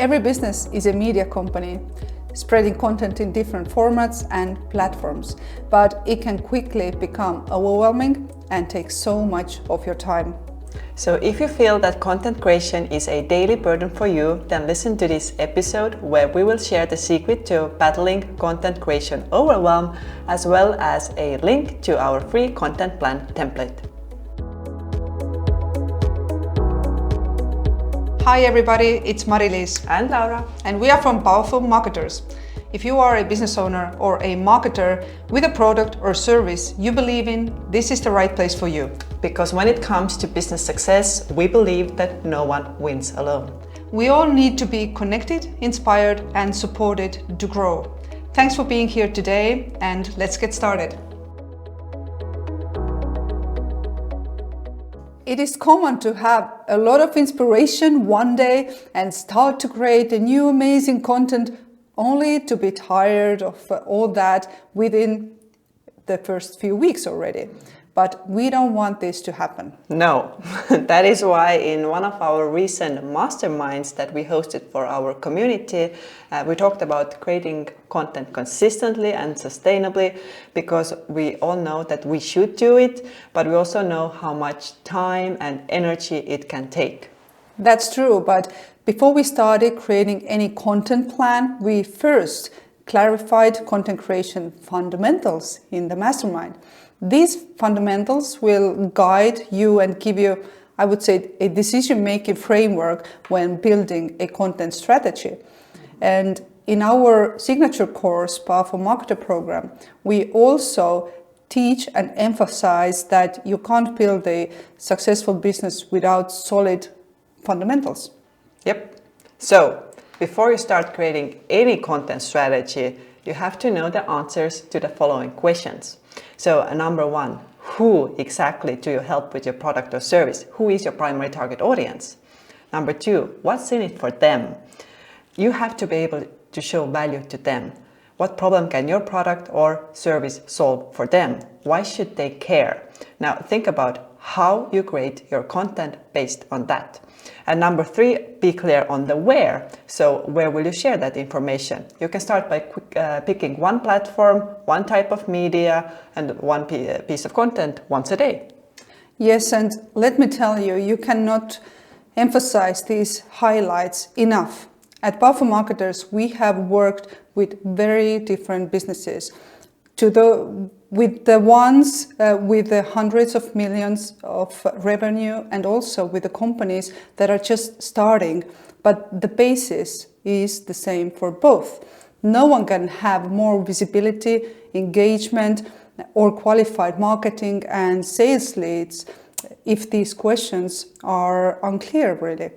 Every business is a media company, spreading content in different formats and platforms, but it can quickly become overwhelming and take so much of your time. So if you feel that content creation is a daily burden for you, then listen to this episode where we will share the secret to battling content creation overwhelm, as well as a link to our free content plan template. Hi everybody, it's Mari-Liis and Laura, and we are from Powerful Marketers. If you are a business owner or a marketer with a product or service you believe in, this is the right place for you. Because when it comes to business success, we believe that no one wins alone. We all need to be connected, inspired, and supported to grow. Thanks for being here today, and let's get started. It is common to have a lot of inspiration one day and start to create a new amazing content, only to be tired of all that within the first few weeks already. But we don't want this to happen. No, that is why in one of our recent masterminds that we hosted for our community, we talked about creating content consistently and sustainably, because we all know that we should do it, but we also know how much time and energy it can take. That's true, but before we started creating any content plan, we first clarified content creation fundamentals in the mastermind. These fundamentals will guide you and give you, I would say, a decision-making framework when building a content strategy. And in our signature course, Powerful Marketer program, we also teach and emphasize that you can't build a successful business without solid fundamentals. Yep. So before you start creating any content strategy, you have to know the answers to the following questions. So number one, who exactly do you help with your product or service? Who is your primary target audience? Number two, what's in it for them? You have to be able to show value to them. What problem can your product or service solve for them? Why should they care? Now think about how you create your content based on that. And number three, be clear on the where. So where will you share that information? You can start by picking one platform, one type of media, and one piece of content once a day. Yes, and let me tell you, you cannot emphasize these highlights enough. At Powerful Marketers, we have worked with very different businesses. With the ones with the hundreds of millions of revenue, and also with the companies that are just starting. But the basis is the same for both. No one can have more visibility, engagement, or qualified marketing and sales leads if these questions are unclear, really.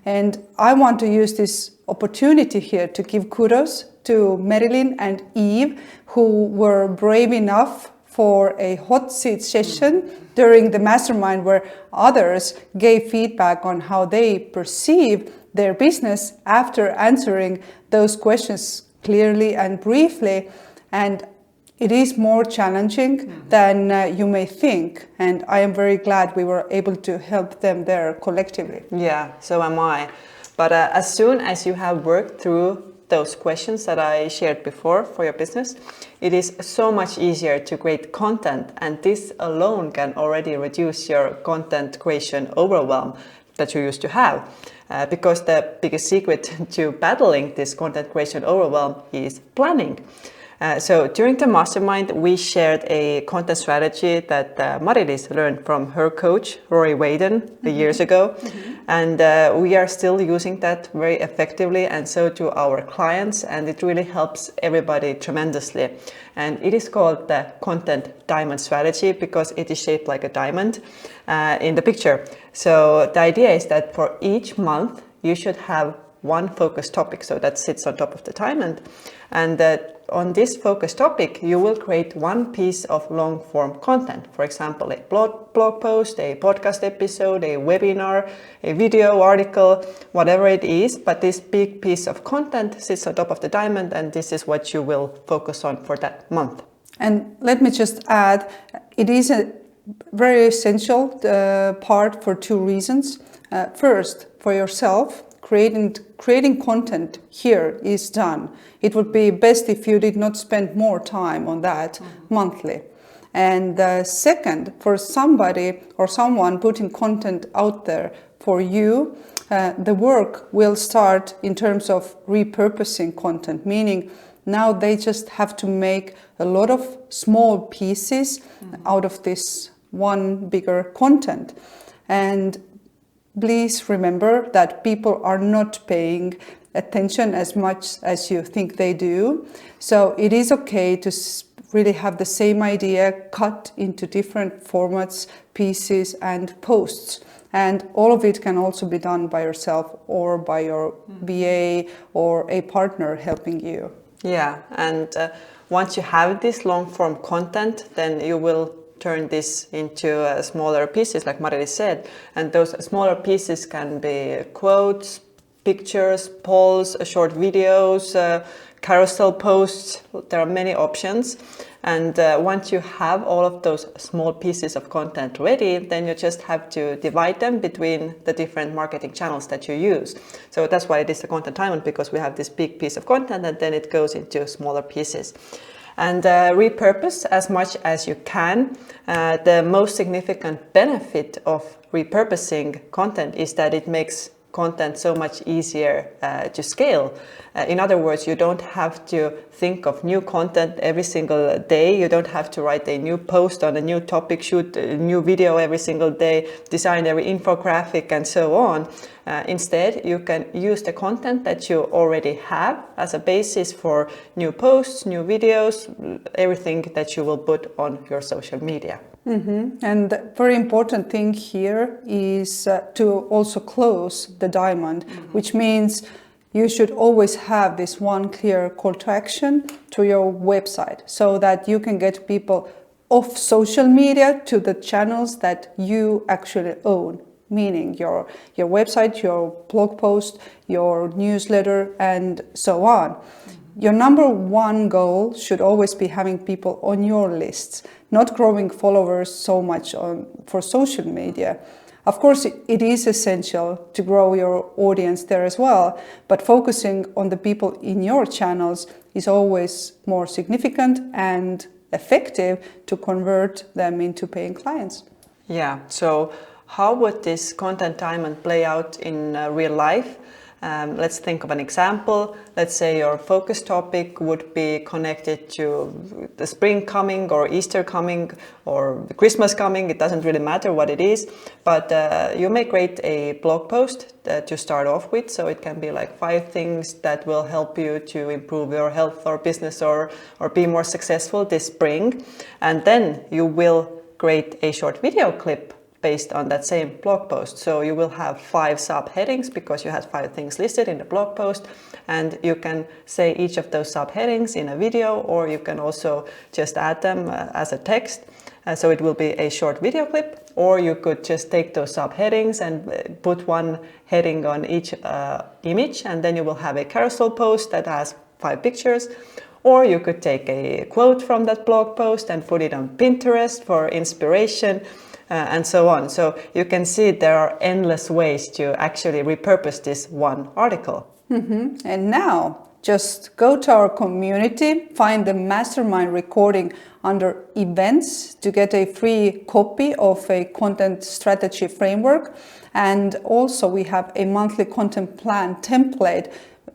And I want to use this opportunity here to give kudos to Marilyn and Eve, who were brave enough for a hot seat session during the mastermind where others gave feedback on how they perceive their business after answering those questions clearly and briefly. And it is more challenging than you may think. And I am very glad we were able to help them there collectively. Yeah, so am I. But as soon as you have worked through those questions that I shared before for your business, it is so much easier to create content, and this alone can already reduce your content creation overwhelm that you used to have. Because the biggest secret to battling this content creation overwhelm is planning. So during the mastermind, we shared a content strategy that Mari-Liis learned from her coach, Rory Waden, years ago. And we are still using that very effectively, and so do our clients, and it really helps everybody tremendously. And it is called the content diamond strategy because it is shaped like a diamond in the picture. So the idea is that for each month, you should have one focus topic, so that sits on top of the diamond, and that on this focus topic you will create one piece of long form content. For example, a blog post, a podcast episode, a webinar, a video, article, whatever it is, but this big piece of content sits on top of the diamond, and this is what you will focus on for that month. And let me just add, it is a very essential part for two reasons. First, for yourself, creating content here is done. It would be best if you did not spend more time on that monthly. And second, for somebody or someone putting content out there for you, the work will start in terms of repurposing content, meaning now they just have to make a lot of small pieces out of this one bigger content. And please remember that people are not paying attention as much as you think they do. So it is okay to really have the same idea cut into different formats, pieces and posts. And all of it can also be done by yourself or by your VA or a partner helping you. Yeah, and once you have this long form content, then you will turn this into smaller pieces, like Mari-Liis said. And those smaller pieces can be quotes, pictures, polls, short videos, carousel posts. There are many options. And once you have all of those small pieces of content ready, then you just have to divide them between the different marketing channels that you use. So that's why it is a content diamond, because we have this big piece of content and then it goes into smaller pieces. And repurpose as much as you can. The most significant benefit of repurposing content is that it makes content so much easier to scale. In other words, you don't have to think of new content every single day. You don't have to write a new post on a new topic, shoot a new video every single day, design every infographic and so on. Instead, you can use the content that you already have as a basis for new posts, new videos, everything that you will put on your social media. And the very important thing here is to also close the diamond, which means you should always have this one clear call to action to your website so that you can get people off social media to the channels that you actually own, meaning your website, your blog post, your newsletter, and so on. Your number one goal should always be having people on your lists, not growing followers so much for social media. Of course, it is essential to grow your audience there as well, but focusing on the people in your channels is always more significant and effective to convert them into paying clients. Yeah, so how would this content diamond play out in real life? Let's think of an example. Let's say your focus topic would be connected to the spring coming or Easter coming or Christmas coming. It doesn't really matter what it is, but you may create a blog post to start off with. So it can be like 5 things that will help you to improve your health or business or be more successful this spring. And then you will create a short video clip based on that same blog post. So you will have 5 subheadings because you had 5 things listed in the blog post, and you can say each of those subheadings in a video, or you can also just add them as a text. So it will be a short video clip, or you could just take those subheadings and put one heading on each image, and then you will have a carousel post that has 5 pictures. Or you could take a quote from that blog post and put it on Pinterest for inspiration. And so on. So you can see there are endless ways to actually repurpose this one article. And now just go to our community, find the mastermind recording under events to get a free copy of a content strategy framework. And also we have a monthly content plan template,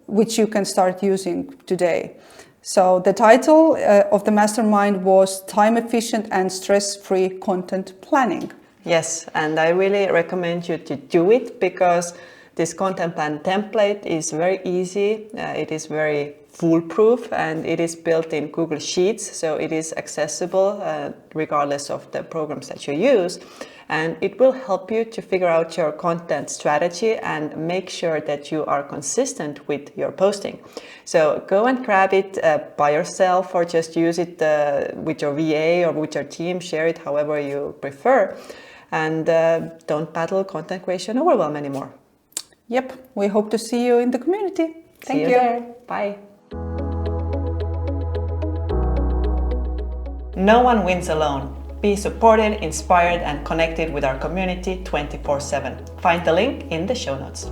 which you can start using today. So the title of the mastermind was Time Efficient and Stress-Free Content Planning. Yes, and I really recommend you to do it because this content plan template is very easy, it is very foolproof, and it is built in Google Sheets, so it is accessible regardless of the programs that you use. And it will help you to figure out your content strategy and make sure that you are consistent with your posting. So go and grab it by yourself or just use it with your VA or with your team, share it however you prefer. And don't battle content creation overwhelm anymore. Yep, we hope to see you in the community. Thank you. There. Bye. No one wins alone. Be supported, inspired, and connected with our community 24/7. Find the link in the show notes.